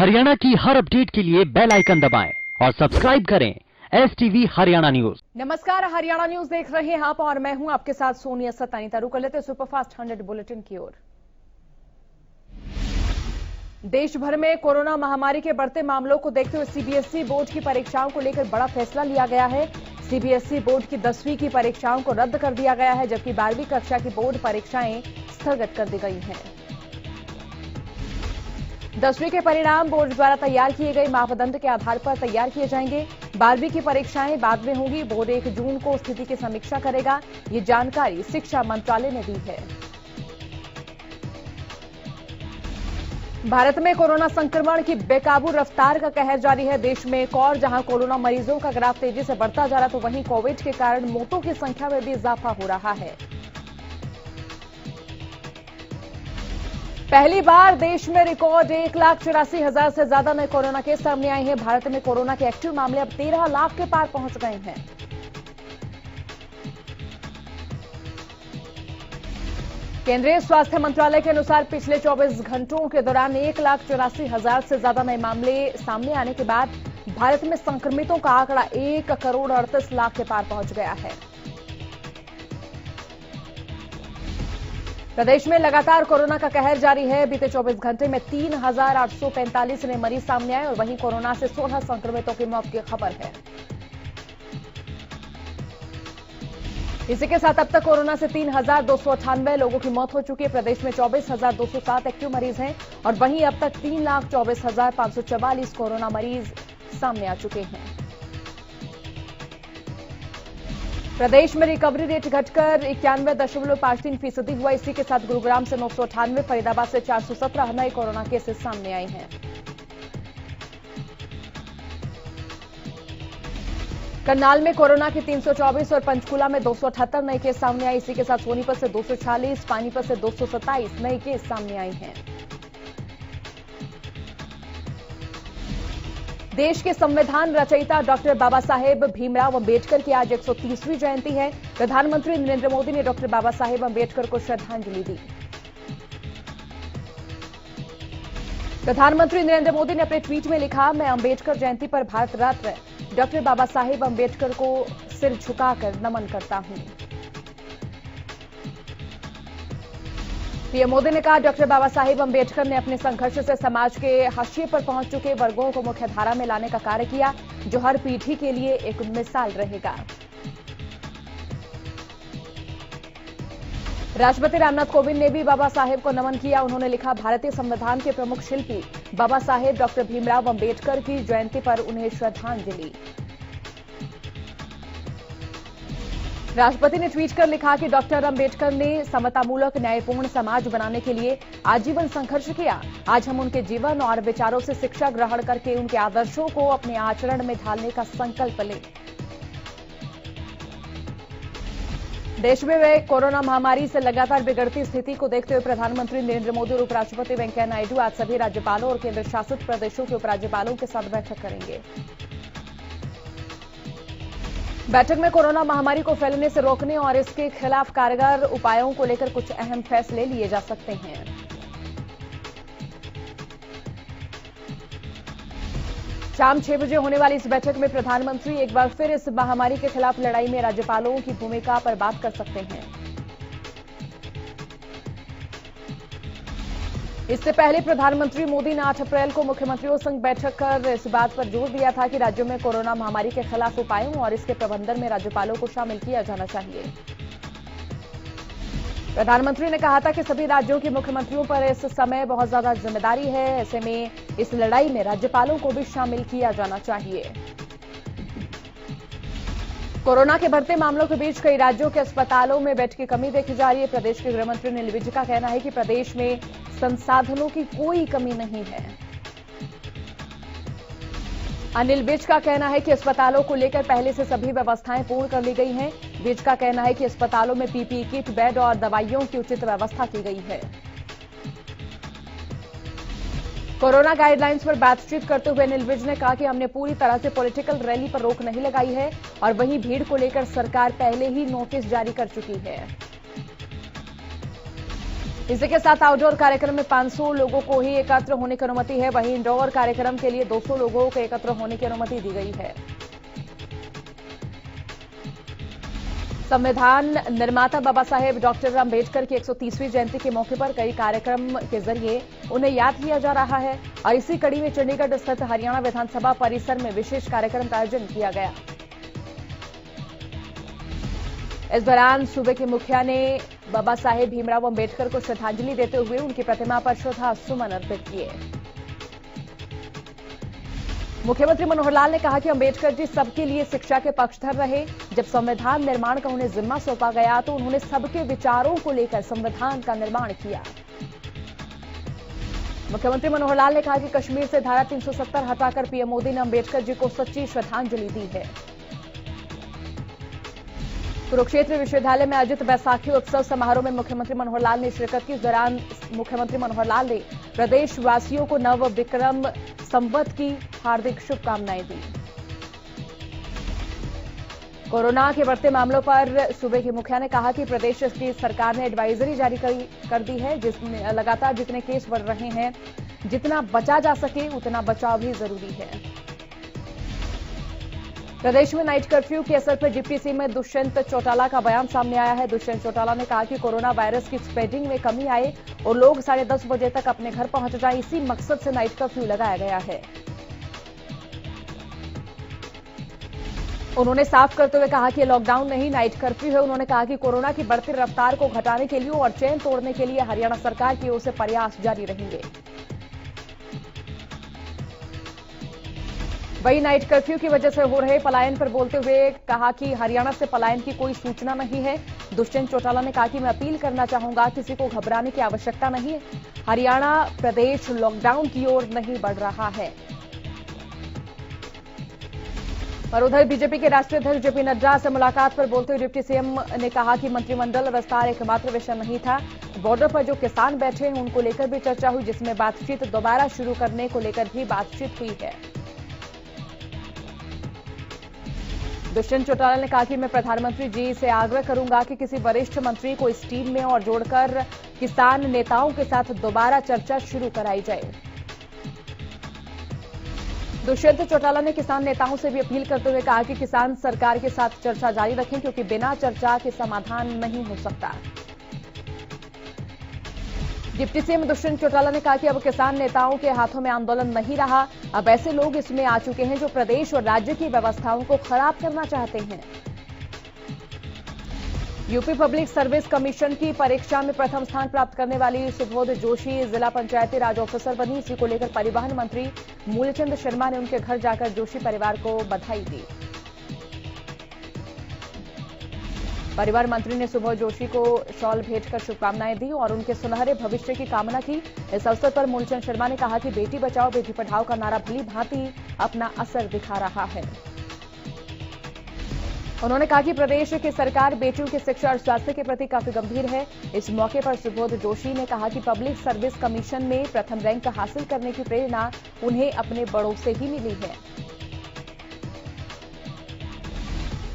हरियाणा की हर अपडेट के लिए बेल आइकन दबाएं और सब्सक्राइब करें STV हरियाणा न्यूज। नमस्कार, हरियाणा न्यूज देख रहे हैं आप और मैं हूं आपके साथ सोनिया सतानी। तारू कर लेते सुपरफास्ट 100 बुलेटिन की ओर। देश भर में कोरोना महामारी के बढ़ते मामलों को देखते हुए सीबीएसई बोर्ड की परीक्षाओं को लेकर बड़ा फैसला लिया गया है। सीबीएसई बोर्ड की 10वीं की परीक्षाओं को रद्द कर दिया गया है, जबकि 12वीं कक्षा की बोर्ड परीक्षाएं स्थगित कर दी गई हैं। 10वीं के परिणाम बोर्ड द्वारा तैयार किए गए मापदंड के आधार पर तैयार किए जाएंगे। 12वीं की परीक्षाएं बाद में होंगी। बोर्ड 1 जून को स्थिति की समीक्षा करेगा। ये जानकारी शिक्षा मंत्रालय ने दी है। भारत में कोरोना संक्रमण की बेकाबू रफ्तार का कहर जारी है। देश में एक और जहां कोरोना मरीजों का ग्राफ तेजी से बढ़ता जा रहा है, तो वहीं कोविड के कारण मौतों की संख्या में भी इजाफा हो रहा है। पहली बार देश में रिकॉर्ड 1,84,000 से ज्यादा नए कोरोना केस सामने आए हैं। भारत में कोरोना के एक्टिव मामले अब 13 लाख के पार पहुंच गए हैं। केंद्रीय स्वास्थ्य मंत्रालय के अनुसार पिछले 24 घंटों के दौरान 1,84,000 से ज्यादा नए मामले सामने आने के बाद भारत में संक्रमितों का आंकड़ा 1,38,00,000 के पार पहुंच गया है। प्रदेश में लगातार कोरोना का कहर जारी है। बीते 24 घंटे में 3,845 नए मरीज सामने आए और वहीं कोरोना से 16 संक्रमितों की मौत की खबर है। इसी के साथ अब तक कोरोना से 3,298 लोगों की मौत हो चुकी है। प्रदेश में 24,207 एक्टिव मरीज हैं और वहीं अब तक 3,24,544 कोरोना मरीज सामने आ चुके हैं। प्रदेश में रिकवरी रेट घटकर 91.53% हुआ। इसी के साथ गुरुग्राम से 998, फरीदाबाद से 417 नए कोरोना केसेस सामने आए हैं। करनाल में कोरोना के 324 और पंचकुला में 278 नए केस सामने आए। इसी के साथ सोनीपत से 246, पानीपत से 227 नए केस सामने आए हैं। देश के संविधान रचयिता डॉक्टर बाबा साहेब भीमराव अंबेडकर की आज 130वीं जयंती है। प्रधानमंत्री नरेंद्र मोदी ने डॉक्टर बाबा साहेब अंबेडकर को श्रद्धांजलि दी। प्रधानमंत्री नरेंद्र मोदी ने अपने ट्वीट में लिखा, मैं अंबेडकर जयंती पर भारत रत्न डॉक्टर बाबा साहेब अंबेडकर को सिर झुकाकर नमन करता हूं। पीएम मोदी ने कहा, डॉक्टर बाबा साहेब अंबेडकर ने अपने संघर्ष से समाज के हाशिए पर पहुंच चुके वर्गों को मुख्यधारा में लाने का कार्य किया, जो हर पीढ़ी के लिए एक मिसाल रहेगा। राष्ट्रपति रामनाथ कोविंद ने भी बाबा साहेब को नमन किया। उन्होंने लिखा, भारतीय संविधान के प्रमुख शिल्पी बाबा साहेब डॉक्टर भीमराव अंबेडकर की जयंती पर उन्हें श्रद्धांजलि। राष्ट्रपति ने ट्वीट कर लिखा कि डॉक्टर अंबेडकर ने समतामूलक न्यायपूर्ण समाज बनाने के लिए आजीवन संघर्ष किया। आज हम उनके जीवन और विचारों से शिक्षा ग्रहण करके उनके आदर्शों को अपने आचरण में ढालने का संकल्प लें। देश में वे कोरोना महामारी से लगातार बिगड़ती स्थिति को देखते हुए प्रधानमंत्री नरेंद्र मोदी और उपराष्ट्रपति वेंकैया नायडू आज सभी राज्यपालों और केंद्र शासित प्रदेशों के उपराज्यपालों के साथ बैठक करेंगे। बैठक में कोरोना महामारी को फैलने से रोकने और इसके खिलाफ कारगर उपायों को लेकर कुछ अहम फैसले लिए जा सकते हैं। शाम 6 बजे होने वाली इस बैठक में प्रधानमंत्री एक बार फिर इस महामारी के खिलाफ लड़ाई में राज्यपालों की भूमिका पर बात कर सकते हैं। इससे पहले प्रधानमंत्री मोदी ने 8 अप्रैल को मुख्यमंत्रियों संग बैठक कर इस बात पर जोर दिया था कि राज्यों में कोरोना महामारी के खिलाफ उपायों और इसके प्रबंधन में राज्यपालों को शामिल किया जाना चाहिए। प्रधानमंत्री ने कहा था कि सभी राज्यों के मुख्यमंत्रियों पर इस समय बहुत ज्यादा जिम्मेदारी है। ऐसे में इस लड़ाई में राज्यपालों को भी शामिल किया जाना चाहिए। कोरोना के बढ़ते मामलों के बीच कई राज्यों के अस्पतालों में बेड की कमी देखी जा रही है। प्रदेश के गृहमंत्री अनिल विज का कहना है कि प्रदेश में संसाधनों की कोई कमी नहीं है। अनिल विज का कहना है कि अस्पतालों को लेकर पहले से सभी व्यवस्थाएं पूर्ण कर ली गई हैं। विज का कहना है कि अस्पतालों में पीपीई किट, बेड और दवाइयों की उचित व्यवस्था की गई है। कोरोना गाइडलाइंस पर बातचीत करते हुए अनिल विज ने कहा कि हमने पूरी तरह से पॉलिटिकल रैली पर रोक नहीं लगाई है और वहीं भीड़ को लेकर सरकार पहले ही नोटिस जारी कर चुकी है। इसी के साथ आउटडोर कार्यक्रम में 500 लोगों को ही एकत्र होने की अनुमति है। वहीं इंडोर कार्यक्रम के लिए 200 लोगों को एकत्र होने की अनुमति दी गई है। संविधान निर्माता बाबा साहेब डॉक्टर अम्बेडकर की 130वीं जयंती के मौके पर कई कार्यक्रम के जरिए उन्हें याद किया जा रहा है और इसी कड़ी में चंडीगढ़ स्थित हरियाणा विधानसभा परिसर में विशेष कार्यक्रम का आयोजन किया गया। इस दौरान सूबे के मुखिया ने बाबा साहेब भीमराव अम्बेडकर को श्रद्धांजलि देते हुए उनकी प्रतिमा पर श्रद्धा सुमन अर्पित किए। मुख्यमंत्री मनोहर लाल ने कहा कि अम्बेडकर जी सबके लिए शिक्षा के पक्षधर रहे। जब संविधान निर्माण का उन्हें जिम्मा सौंपा गया तो उन्होंने सबके विचारों को लेकर संविधान का निर्माण किया। मुख्यमंत्री मनोहर लाल ने कहा कि कश्मीर से धारा 370 हटाकर पीएम मोदी ने अम्बेडकर जी को सच्ची श्रद्धांजलि दी है। कुरुक्षेत्र विश्वविद्यालय में आयोजित बैसाखी उत्सव समारोह में मुख्यमंत्री मनोहर लाल ने शिरकत की। इस दौरान मुख्यमंत्री मनोहर लाल ने प्रदेशवासियों को नव विक्रम संवत की हार्दिक शुभकामनाएं दी। कोरोना के बढ़ते मामलों पर सूबे के मुखिया ने कहा कि प्रदेश की सरकार ने एडवाइजरी जारी कर दी है, जिसमें लगातार जितने केस बढ़ रहे हैं, जितना बचा जा सके उतना बचाव भी जरूरी है। प्रदेश में नाइट कर्फ्यू के असर पर डिप्टी सीएम में दुष्यंत चौटाला का बयान सामने आया है। दुष्यंत चौटाला ने कहा कि कोरोना वायरस की स्प्रेडिंग में कमी आए और लोग 10:30 बजे तक अपने घर पहुंच जाएं, इसी मकसद से नाइट कर्फ्यू लगाया गया है। उन्होंने साफ करते हुए कहा कि लॉकडाउन नहीं, नाइट कर्फ्यू है। उन्होंने कहा कि कोरोना की बढ़ती रफ्तार को घटाने के लिए और चेन तोड़ने के लिए हरियाणा सरकार की ओर से प्रयास जारी रहेंगे। वहीं नाइट कर्फ्यू की वजह से हो रहे पलायन पर बोलते हुए कहा कि हरियाणा से पलायन की कोई सूचना नहीं है। दुष्यंत चौटाला ने कहा कि मैं अपील करना चाहूंगा, किसी को घबराने की आवश्यकता नहीं है। हरियाणा प्रदेश लॉकडाउन की ओर नहीं बढ़ रहा है। और उधर बीजेपी के राष्ट्रीय अध्यक्ष जेपी नड्डा से मुलाकात पर बोलते हुए डिप्टी सीएम ने कहा कि मंत्रिमंडल विस्तार एकमात्र विषय नहीं था। बॉर्डर पर जो किसान बैठे हैं उनको लेकर भी चर्चा हुई, जिसमें बातचीत दोबारा शुरू करने को लेकर भी बातचीत हुई है। दुष्यंत चौटाला ने कहा कि मैं प्रधानमंत्री जी से आग्रह करूंगा कि किसी वरिष्ठ मंत्री को इस टीम में और जोड़कर किसान नेताओं के साथ दोबारा चर्चा शुरू कराई जाए। दुष्यंत चौटाला ने किसान नेताओं से भी अपील करते हुए कहा कि किसान सरकार के साथ चर्चा जारी रखें, क्योंकि बिना चर्चा के समाधान नहीं हो सकता। डिप्टी सीएम दुष्यंत चौटाला ने कहा कि अब किसान नेताओं के हाथों में आंदोलन नहीं रहा। अब ऐसे लोग इसमें आ चुके हैं जो प्रदेश और राज्य की व्यवस्थाओं को खराब करना चाहते हैं। यूपी पब्लिक सर्विस कमीशन की परीक्षा में प्रथम स्थान प्राप्त करने वाली सुबोध जोशी जिला पंचायती राज ऑफिसर बनी। इसी को लेकर परिवहन मंत्री मूलचंद शर्मा ने उनके घर जाकर जोशी परिवार को बधाई दी। परिवार मंत्री ने सुबोध जोशी को शॉल भेंट कर शुभकामनाएं दी और उनके सुनहरे भविष्य की कामना की। इस अवसर पर मूलचंद शर्मा ने कहा कि बेटी बचाओ बेटी पढ़ाओ का नारा भली भांति अपना असर दिखा रहा है। उन्होंने कहा कि प्रदेश की सरकार बेटियों की शिक्षा और स्वास्थ्य के प्रति काफी गंभीर है। इस मौके पर सुबोध जोशी ने कहा कि पब्लिक सर्विस कमीशन में प्रथम रैंक हासिल करने की प्रेरणा उन्हें अपने बड़ों से ही मिली है।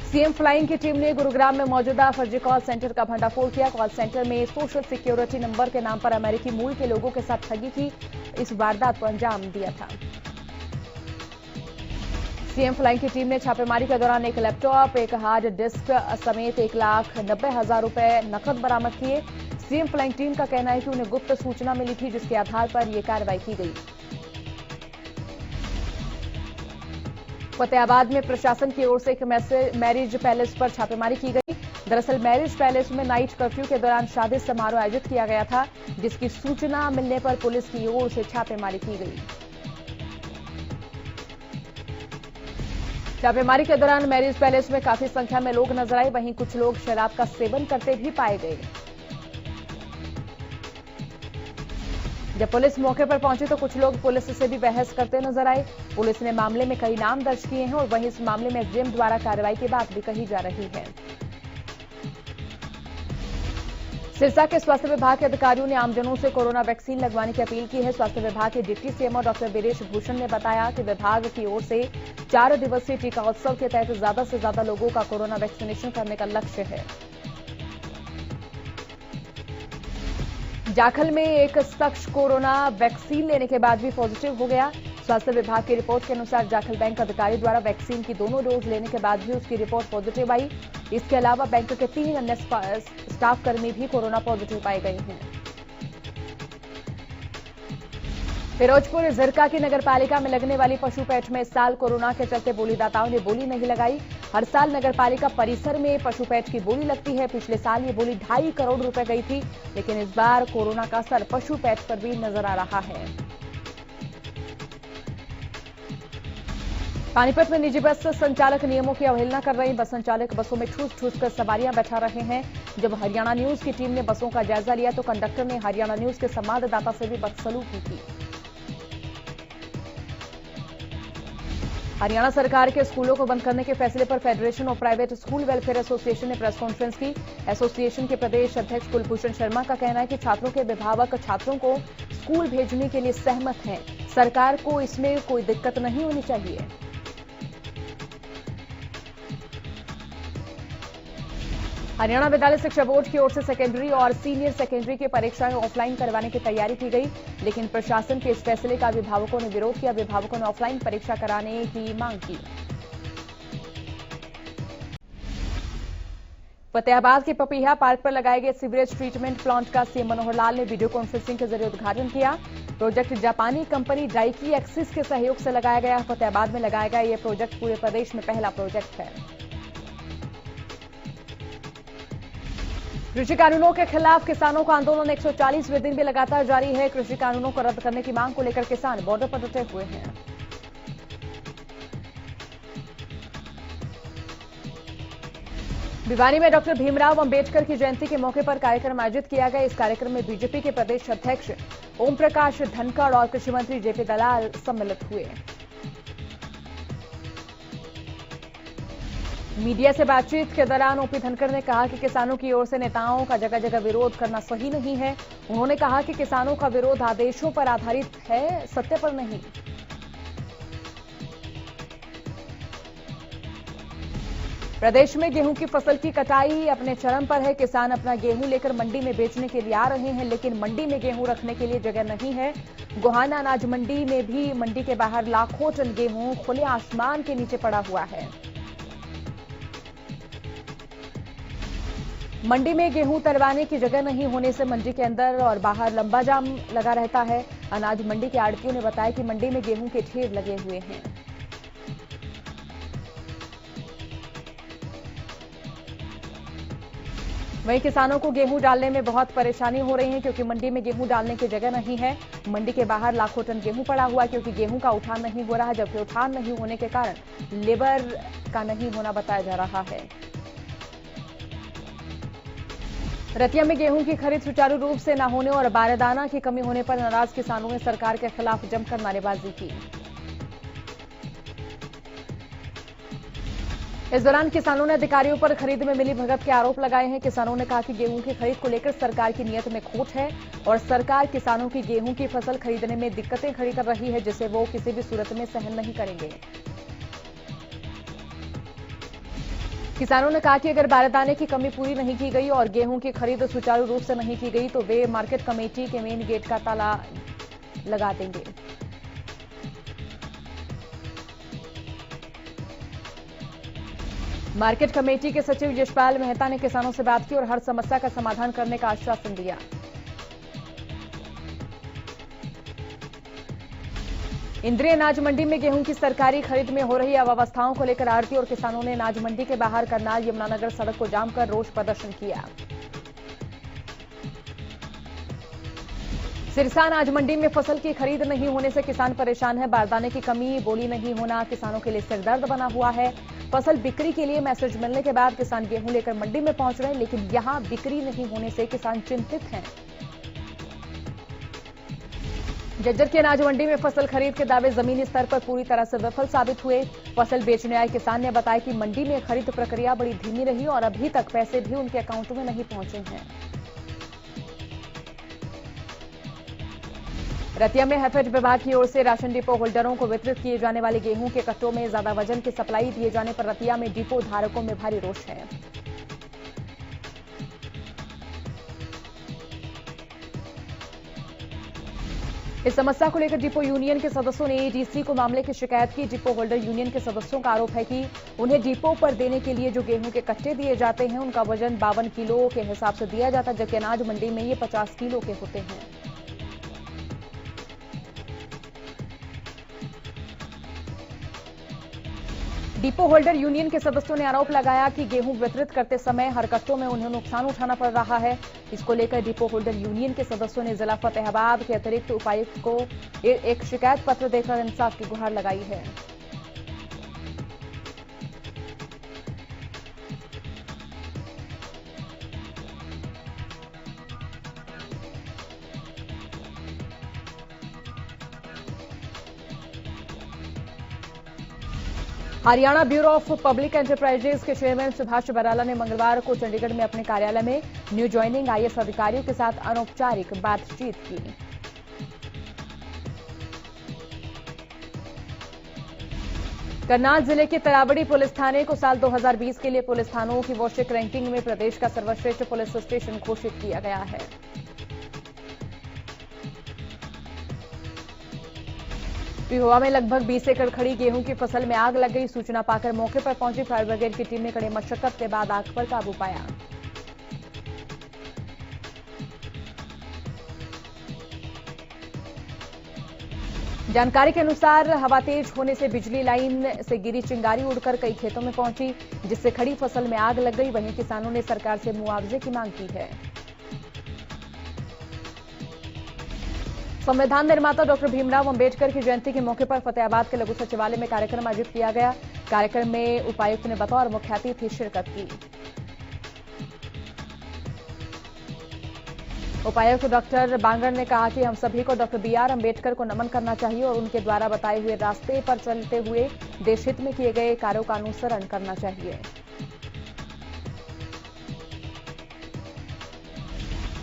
सीएम फ्लाइंग की टीम ने गुरुग्राम में मौजूदा फर्जी कॉल सेंटर का भंडाफोड़ किया। कॉल सेंटर में सोशल सिक्योरिटी नंबर के नाम पर अमेरिकी मूल के लोगों के साथ ठगी की इस वारदात को अंजाम दिया था। सीएम फ्लाइंग की टीम ने छापेमारी के दौरान एक लैपटॉप, एक हार्ड डिस्क समेत 1,90,000 रुपए नकद बरामद किए। सीएम फ्लाइंग टीम का कहना है कि उन्हें गुप्त सूचना मिली थी, जिसके आधार पर यह कार्रवाई की गई। फतेहाबाद में प्रशासन की ओर से एक मैरिज पैलेस पर छापेमारी की गई। दरअसल मैरिज पैलेस में नाइट कर्फ्यू के दौरान शादी समारोह आयोजित किया गया था, जिसकी सूचना मिलने पर पुलिस की ओर से छापेमारी की गई। छापेमारी के दौरान मैरिज पैलेस में काफी संख्या में लोग नजर आए। वहीं कुछ लोग शराब का सेवन करते भी पाए गए। जब पुलिस मौके पर पहुंची तो कुछ लोग पुलिस से भी बहस करते नजर आए। पुलिस ने मामले में कई नाम दर्ज किए हैं और वहीं इस मामले में एसडीएम द्वारा कार्रवाई की बात भी कही जा रही है। सिरसा के स्वास्थ्य विभाग के अधिकारियों ने आमजनों से कोरोना वैक्सीन लगवाने की अपील की है। स्वास्थ्य विभाग के deputy CMO doctor Viresh Bhushan ने बताया कि विभाग की ओर से 4 दिवसीय टीका उत्सव के तहत ज्यादा से ज्यादा लोगों का कोरोना वैक्सीनेशन करने का लक्ष्य है। जाखल में एक शख्स कोरोना वैक्सीन लेने के बाद भी पॉजिटिव हो गया। स्वास्थ्य विभाग की रिपोर्ट के अनुसार जाखल बैंक अधिकारी द्वारा वैक्सीन की दोनों डोज लेने के बाद भी उसकी रिपोर्ट पॉजिटिव आई। इसके अलावा बैंक के 3 अन्य स्टाफ कर्मी भी कोरोना पॉजिटिव पाए गए हैं। फिरोजपुर जिरका की नगरपालिका में लगने वाली पशु पैठ में इस साल कोरोना के चलते बोलीदाताओं ने बोली नहीं लगाई। हर साल नगरपालिका परिसर में पशु पैठ की बोली लगती है। पिछले साल ये बोली 2.5 करोड़ रुपए गई थी, लेकिन इस बार कोरोना का असर पशु पैठ पर भी नजर आ रहा है। पानीपत में निजी बस संचालक नियमों की अवहेलना कर रही बस संचालक बसों में ठूस ठूस कर सवारियां बैठा रहे हैं। जब हरियाणा न्यूज की टीम ने बसों का जायजा लिया तो कंडक्टर ने हरियाणा न्यूज के संवाददाता से भी बदसलूकी की। हरियाणा सरकार के स्कूलों को बंद करने के फैसले पर federation of private school welfare association ने प्रेस कॉन्फ्रेंस की। एसोसिएशन के प्रदेश अध्यक्ष कुलभूषण शर्मा का कहना है कि छात्रों के अभिभावक छात्रों को स्कूल भेजने के लिए सहमत हैं। सरकार को इसमें कोई दिक्कत नहीं होनी चाहिए। हरियाणा विद्यालय शिक्षा बोर्ड की ओर से सेकेंडरी और सीनियर सेकेंडरी की परीक्षाएं ऑफलाइन करवाने की तैयारी की गई, लेकिन प्रशासन के इस फैसले का अभिभावकों ने विरोध किया। अभिभावकों ने ऑफलाइन परीक्षा कराने की मांग की। फतेहाबाद के पपीहा पार्क पर लगाए गए सीवरेज ट्रीटमेंट प्लांट का सीएम मनोहर लाल ने वीडियो कॉन्फ्रेंसिंग के जरिए उद्घाटन किया। प्रोजेक्ट जापानी कंपनी डाइकी एक्सिस के सहयोग से लगाया गया। फतेहाबाद में लगाया गया यह प्रोजेक्ट पूरे प्रदेश में पहला प्रोजेक्ट है। कृषि कानूनों के खिलाफ किसानों का आंदोलन 140वें दिन भी लगातार जारी है। कृषि कानूनों को रद्द करने की मांग को लेकर किसान बॉर्डर पर डटे हुए हैं। भिवानी में डॉक्टर भीमराव अंबेडकर की जयंती के मौके पर कार्यक्रम आयोजित किया गया। इस कार्यक्रम में बीजेपी के प्रदेश अध्यक्ष ओम प्रकाश धनखड़ और कृषि मंत्री जेपी दलाल सम्मिलित हुए। मीडिया से बातचीत के दौरान ओपी धनखड़ ने कहा कि किसानों की ओर से नेताओं का जगह जगह विरोध करना सही नहीं है। उन्होंने कहा कि किसानों का विरोध आदेशों पर आधारित है, सत्य पर नहीं। प्रदेश में गेहूं की फसल की कटाई अपने चरम पर है। किसान अपना गेहूं लेकर मंडी में बेचने के लिए आ रहे हैं, लेकिन मंडी में गेहूं रखने के लिए जगह नहीं है। गोहाना अनाज मंडी में भी मंडी के बाहर लाखों टन गेहूं खुले आसमान के नीचे पड़ा हुआ है। मंडी में गेहूं तरवाने की जगह नहीं होने से मंडी के अंदर और बाहर लंबा जाम लगा रहता है। अनाज मंडी के आड़तियों ने बताया कि मंडी में गेहूं के ढेर लगे हुए हैं। वहीं किसानों को गेहूं डालने में बहुत परेशानी हो रही है, क्योंकि मंडी में गेहूं डालने की जगह नहीं है। मंडी के बाहर लाखों टन गेहूं पड़ा हुआ है, क्योंकि गेहूं का उठान नहीं हो रहा, जबकि उठान नहीं होने के कारण लेबर का नहीं होना बताया जा रहा है। रतिया में गेहूं की खरीद सुचारू रूप से न होने और बारदाना की कमी होने पर नाराज किसानों ने सरकार के खिलाफ जमकर नारेबाजी की। इस दौरान किसानों ने अधिकारियों पर खरीद में मिली भगत के आरोप लगाए हैं। किसानों ने कहा कि गेहूं की खरीद को लेकर सरकार की नीयत में खोट है और सरकार किसानों की गेहूं की फसल खरीदने में दिक्कतें खड़ी कर रही है, जिसे वो किसी भी सूरत में सहन नहीं करेंगे। किसानों ने कहा कि अगर बारदाने की कमी पूरी नहीं की गई और गेहूं की खरीद सुचारू रूप से नहीं की गई तो वे मार्केट कमेटी के मेन गेट का ताला लगा देंगे। मार्केट कमेटी के सचिव यशपाल मेहता ने किसानों से बात की और हर समस्या का समाधान करने का आश्वासन दिया। इंद्री अनाज मंडी में गेहूं की सरकारी खरीद में हो रही अव्यवस्थाओं को लेकर आढ़ती और किसानों ने अनाज मंडी के बाहर करनाल यमुनानगर सड़क को जाम कर रोष प्रदर्शन किया। सिरसा अनाज मंडी में फसल की खरीद नहीं होने से किसान परेशान है। बारदाने की कमी, बोली नहीं होना किसानों के लिए सिरदर्द बना हुआ है। फसल बिक्री के लिए मैसेज मिलने के बाद किसान गेहूं लेकर मंडी में पहुंच रहे हैं, लेकिन यहां बिक्री नहीं होने से किसान चिंतित हैं। जज्जर की अनाज मंडी में फसल खरीद के दावे जमीनी स्तर पर पूरी तरह से विफल साबित हुए। फसल बेचने आए किसान ने बताया कि मंडी में खरीद प्रक्रिया बड़ी धीमी रही और अभी तक पैसे भी उनके अकाउंट में नहीं पहुंचे हैं। रतिया में हैफेड विभाग की ओर से राशन डिपो होल्डरों को वितरित किए जाने वाले गेहूं के कट्टों में ज्यादा वजन की सप्लाई दिए जाने पर रतिया में डिपो धारकों में भारी रोष है। इस समस्या को लेकर डिपो यूनियन के सदस्यों ने डीसी को मामले की शिकायत की। डिपो होल्डर यूनियन के सदस्यों का आरोप है कि उन्हें डिपो पर देने के लिए जो गेहूं के कट्टे दिए जाते हैं उनका वजन 52 किलो के हिसाब से दिया जाता है, जबकि अनाज मंडी में ये 50 किलो के होते हैं। डिपो होल्डर यूनियन के सदस्यों ने आरोप लगाया कि गेहूं वितरित करते समय हर कट्टों में उन्हें नुकसान उठाना पड़ रहा है। इसको लेकर डिपो होल्डर यूनियन के सदस्यों ने जिला फतेहाबाद के अतिरिक्त उपायुक्त को एक शिकायत पत्र देकर इंसाफ की गुहार लगाई है। Haryana bureau of public enterprises के चेयरमैन सुभाष बराला ने मंगलवार को चंडीगढ़ में अपने कार्यालय में न्यू ज्वाइनिंग आईएएस अधिकारियों के साथ अनौपचारिक बातचीत की। करनाल जिले के तरावड़ी पुलिस थाने को साल 2020 के लिए पुलिस थानों की वार्षिक रैंकिंग में प्रदेश का सर्वश्रेष्ठ पुलिस स्टेशन घोषित किया गया है। पिहोवा में लगभग 20 एकड़ खड़ी गेहूं की फसल में आग लग गई। सूचना पाकर मौके पर पहुंची फायर ब्रिगेड की टीम ने कड़ी मशक्कत के बाद आग पर काबू पाया। जानकारी के अनुसार हवा तेज होने से बिजली लाइन से गिरी चिंगारी उड़कर कई खेतों में पहुंची, जिससे खड़ी फसल में आग लग गई। वहीं किसानों ने सरकार से मुआवजे की मांग की है। संविधान निर्माता डॉक्टर भीमराव अंबेडकर की जयंती के मौके पर फतेहाबाद के लघु सचिवालय में कार्यक्रम आयोजित किया गया। कार्यक्रम में उपायुक्त ने बतौर मुख्य अतिथि शिरकत की। उपायुक्त डॉक्टर बांगड़ ने कहा कि हम सभी को डॉक्टर बीआर अंबेडकर को नमन करना चाहिए और उनके द्वारा बताए हुए रास्ते पर चलते हुए देश हित में किए गए कार्यों का अनुसरण करना चाहिए।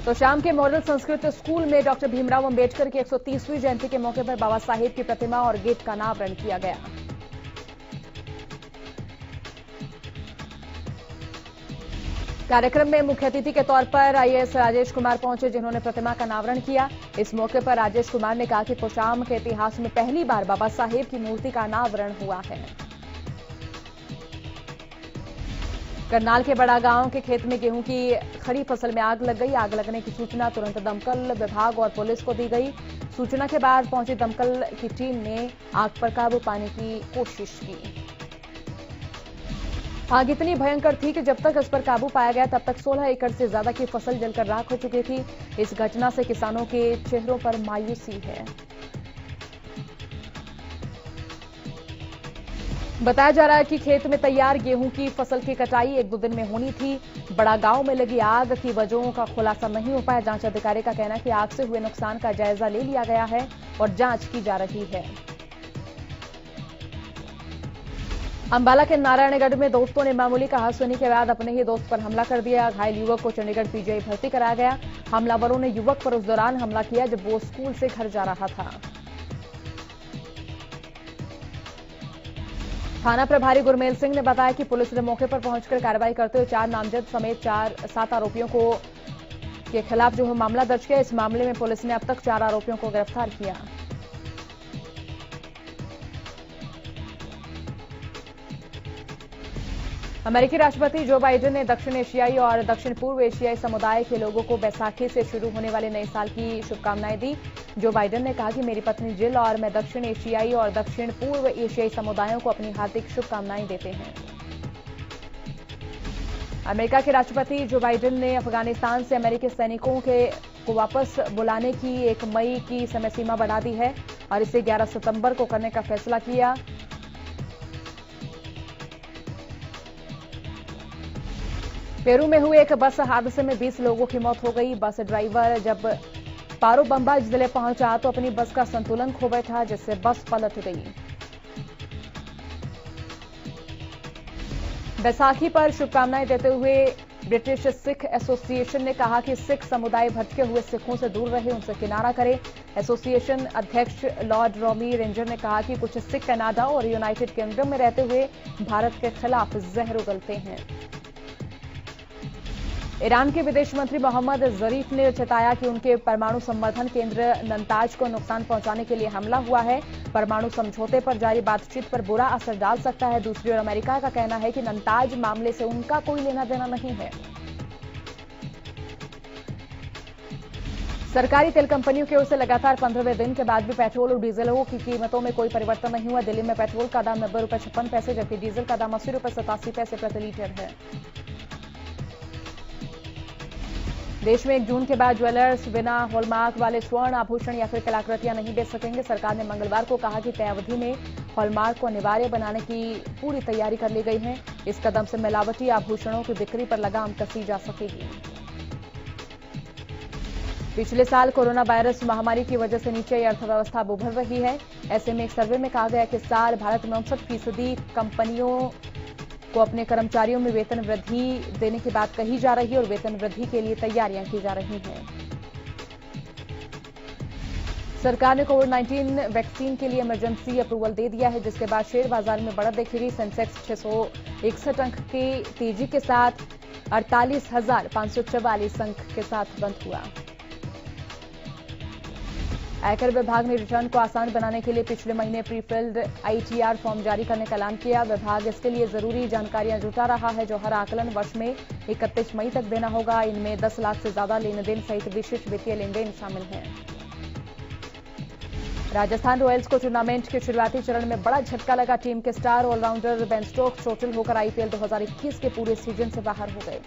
तो शाम के मॉडल संस्कृत स्कूल में डॉक्टर भीमराव अंबेडकर की 130वीं जयंती के मौके पर बाबा साहेब की प्रतिमा और गेट का अनावरण किया गया। कार्यक्रम में मुख्य अतिथि के तौर पर आईएएस राजेश कुमार पहुंचे, जिन्होंने प्रतिमा का अनावरण किया। इस मौके पर राजेश कुमार ने कहा कि कोशाम के इतिहास में पहली बार बाबा साहेब की मूर्ति का अनावरण हुआ है। करनाल के बड़ा गांव के खेत में गेहूं की खड़ी फसल में आग लग गई। आग लगने की सूचना तुरंत दमकल विभाग और पुलिस को दी गई। सूचना के बाद पहुंची दमकल की टीम ने आग पर काबू पाने की कोशिश की। आग इतनी भयंकर थी कि जब तक इस पर काबू पाया गया तब तक 16 एकड़ से ज्यादा की फसल जलकर राख हो चुकी थी। इस घटना से किसानों के चेहरों पर मायूसी है। बताया जा रहा है कि खेत में तैयार गेहूं की फसल की कटाई 1-2 दिन में होनी थी। बड़ा गांव में लगी आग की वजहों का खुलासा नहीं हो पाया। जांच अधिकारी का कहना है कि आग से हुए नुकसान का जायजा ले लिया गया है और जांच की जा रही है। अंबाला के नारायणगढ़ में दोस्तों ने मामूली कहासुनी के बाद अपने ही दोस्त पर हमला कर दिया। घायल युवक को चंडीगढ़ पीजीआई भर्ती कराया गया। हमलावरों ने युवक पर उस दौरान हमला किया जब वो स्कूल से घर जा रहा था। थाना प्रभारी गुरमेल सिंह ने बताया कि पुलिस ने मौके पर पहुंचकर कार्रवाई करते हुए 4 नामजद समेत 7 आरोपियों के खिलाफ जो है मामला दर्ज किया। इस मामले में पुलिस ने अब तक 4 आरोपियों को गिरफ्तार किया। अमेरिकी राष्ट्रपति जो बाइडेन ने दक्षिण एशियाई और दक्षिण पूर्व एशियाई समुदाय के लोगों को बैसाखी से शुरू होने वाले नए साल की शुभकामनाएं दी। जो बाइडेन ने कहा कि मेरी पत्नी जिल और मैं दक्षिण एशियाई और दक्षिण पूर्व एशियाई समुदायों को अपनी हार्दिक शुभकामनाएं देते हैं। अमेरिका के राष्ट्रपति जो बाइडेन ने अफगानिस्तान से अमेरिकी सैनिकों को वापस बुलाने की 1 मई की समय सीमा बढ़ा दी है और इसे 11 सितंबर को करने का फैसला किया। पेरू में हुए एक बस हादसे में 20 लोगों की मौत हो गई। बस ड्राइवर जब पारोबंबा जिले पहुंचा तो अपनी बस का संतुलन खो बैठा, जिससे बस पलट गई। बैसाखी पर शुभकामनाएं देते हुए ब्रिटिश सिख एसोसिएशन ने कहा कि सिख समुदाय भटके हुए सिखों से दूर रहे, उनसे किनारा करे। एसोसिएशन अध्यक्ष लॉर्ड रॉमी रेंजर ने कहा कि कुछ सिख कनाडा और यूनाइटेड किंगडम में रहते हुए भारत के खिलाफ जहर उगलते हैं। ईरान के विदेश मंत्री मोहम्मद जरीफ ने चेताया कि उनके परमाणु संवर्धन केंद्र नंताज को नुकसान पहुंचाने के लिए हमला हुआ है। परमाणु समझौते पर जारी बातचीत पर बुरा असर डाल सकता है। दूसरी ओर अमेरिका का कहना है कि नंताज मामले से उनका कोई लेना देना नहीं है। सरकारी तेल कंपनियों की ओर से लगातार 15वें दिन के बाद भी पेट्रोल और डीजलों की कीमतों में कोई परिवर्तन नहीं हुआ। दिल्ली में पेट्रोल का दाम 90 रुपये 56 पैसे जबकि डीजल का दाम 80 रुपये 87 पैसे प्रति लीटर है। देश में 1 जून के बाद ज्वेलर्स बिना हॉलमार्क वाले स्वर्ण आभूषण या फिर कलाकृतियां नहीं बेच सकेंगे। सरकार ने मंगलवार को कहा कि तय अवधि में हॉलमार्क को अनिवार्य बनाने की पूरी तैयारी कर ली गई है। इस कदम से मिलावटी आभूषणों की बिक्री पर लगाम कसी जा सकेगी। पिछले साल कोरोना वायरस महामारी की वजह से नीचे अर्थव्यवस्था उभर रही है। ऐसे में एक सर्वे में कहा गया कि इस साल भारत में 59% कंपनियों को अपने कर्मचारियों में वेतन वृद्धि देने की बात कही जा रही है और वेतन वृद्धि के लिए तैयारियां की जा रही हैं। सरकार ने कोविड-19 वैक्सीन के लिए इमरजेंसी अप्रूवल दे दिया है, जिसके बाद शेयर बाजार में बढ़त दिखेगी। सेंसेक्स 661 अंक की तेजी के साथ 48,544 अंक के साथ बंद हुआ। आयकर विभाग ने रिटर्न को आसान बनाने के लिए पिछले महीने प्रीफिल्ड आईटीआर फॉर्म जारी करने का ऐलान किया। विभाग इसके लिए जरूरी जानकारियां जुटा रहा है, जो हर आकलन वर्ष में 31 मई तक देना होगा। इनमें 10 लाख से ज्यादा लेन देन सहित विशिष्ट वित्तीय लेन देन शामिल हैं। राजस्थान रॉयल्स को टूर्नामेंट के शुरुआती चरण में बड़ा झटका लगा। टीम के स्टार ऑलराउंडर बेन स्टोक्स चोटिल होकर आईपीएल 2021 के पूरे सीजन से बाहर हो गए।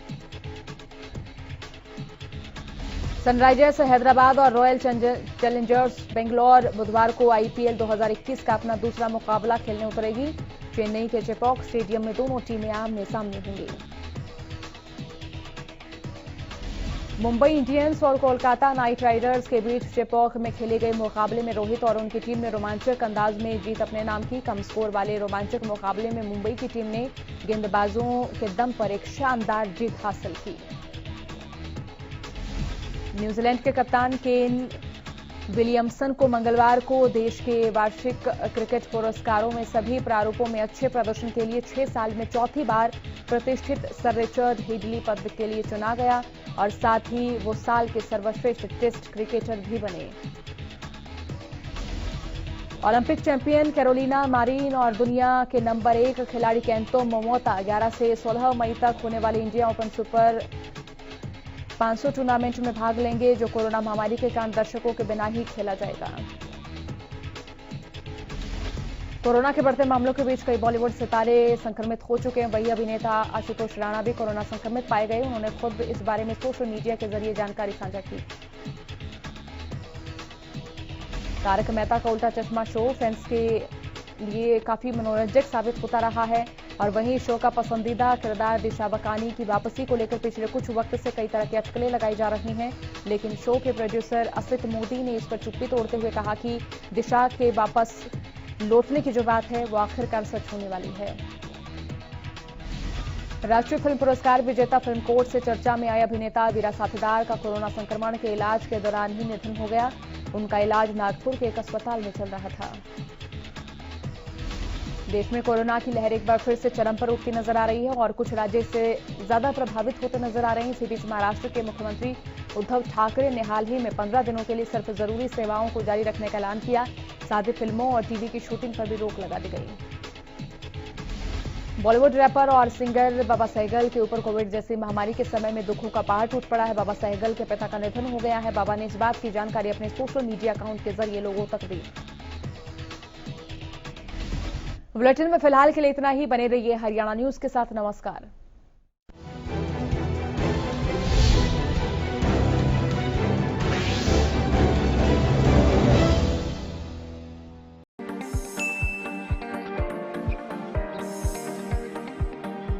सनराइजर्स हैदराबाद और रॉयल चैलेंजर्स बेंगलोर बुधवार को आईपीएल 2021 का अपना दूसरा मुकाबला खेलने उतरेगी। चेन्नई के चेपॉक स्टेडियम में दोनों टीमें आमने सामने होंगी। मुंबई इंडियंस और कोलकाता नाइट राइडर्स के बीच चेपॉक में खेले गए मुकाबले में रोहित और उनकी टीम ने रोमांचक अंदाज में जीत अपने नाम की। कम स्कोर वाले रोमांचक मुकाबले में मुंबई की टीम ने गेंदबाजों के दम पर एक शानदार जीत हासिल की। न्यूजीलैंड के कप्तान केन विलियमसन को मंगलवार को देश के वार्षिक क्रिकेट पुरस्कारों में सभी प्रारूपों में अच्छे प्रदर्शन के लिए 6 साल में चौथी बार प्रतिष्ठित सर रिचर्ड हेडली पद के लिए चुना गया और साथ ही वो साल के सर्वश्रेष्ठ टेस्ट क्रिकेटर भी बने। ओलंपिक चैंपियन कैरोलिना मारिन और दुनिया के नंबर 1 खिलाड़ी केंतो मोमोता 11 से 16 मई तक होने वाले इंडिया ओपन सुपर 500 टूर्नामेंट में भाग लेंगे, जो कोरोना महामारी के कारण दर्शकों के बिना ही खेला जाएगा। कोरोना के बढ़ते मामलों के बीच कई बॉलीवुड सितारे संक्रमित हो चुके हैं। वही अभिनेता आशुतोष राणा भी कोरोना संक्रमित पाए गए। उन्होंने खुद इस बारे में सोशल मीडिया के जरिए जानकारी साझा की। तारक मेहता का उल्टा चश्मा शो फैंस के लिए काफी मनोरंजक साबित होता रहा है और वहीं शो का पसंदीदा किरदार दिशा बकानी की वापसी को लेकर पिछले कुछ वक्त से कई तरह की अटकलें लगाई जा रही हैं, लेकिन शो के प्रोड्यूसर असित मोदी ने इस पर चुप्पी तोड़ते हुए कहा कि दिशा के वापस लौटने की जो बात है वो आखिरकार सच होने वाली है। राष्ट्रीय फिल्म पुरस्कार विजेता फिल्म कोर्ट से चर्चा में आए अभिनेता वीरा साथीदार का कोरोना संक्रमण के इलाज के दौरान ही निधन हो गया। उनका इलाज नागपुर के एक अस्पताल में चल रहा था। देश में कोरोना की लहर एक बार फिर से चरम पर उठती नजर आ रही है और कुछ राज्य से ज्यादा प्रभावित होते नजर आ रहे हैं। इसी बीच महाराष्ट्र के मुख्यमंत्री उद्धव ठाकरे ने हाल ही में 15 दिनों के लिए सिर्फ जरूरी सेवाओं को जारी रखने का ऐलान किया। साथ ही फिल्मों और टीवी की शूटिंग पर भी रोक लगा दी गई। बॉलीवुड रैपर और सिंगर बाबा सहगल के ऊपर कोविड जैसी महामारी के समय में दुखों का पहाड़ टूट पड़ा है। बाबा सहगल के पिता का निधन हो गया है। बाबा ने इस बात की जानकारी अपने सोशल मीडिया अकाउंट के जरिए लोगों तक दी। बुलेटिन में फिलहाल के लिए इतना ही। बने रहिए हरियाणा न्यूज के साथ। नमस्कार।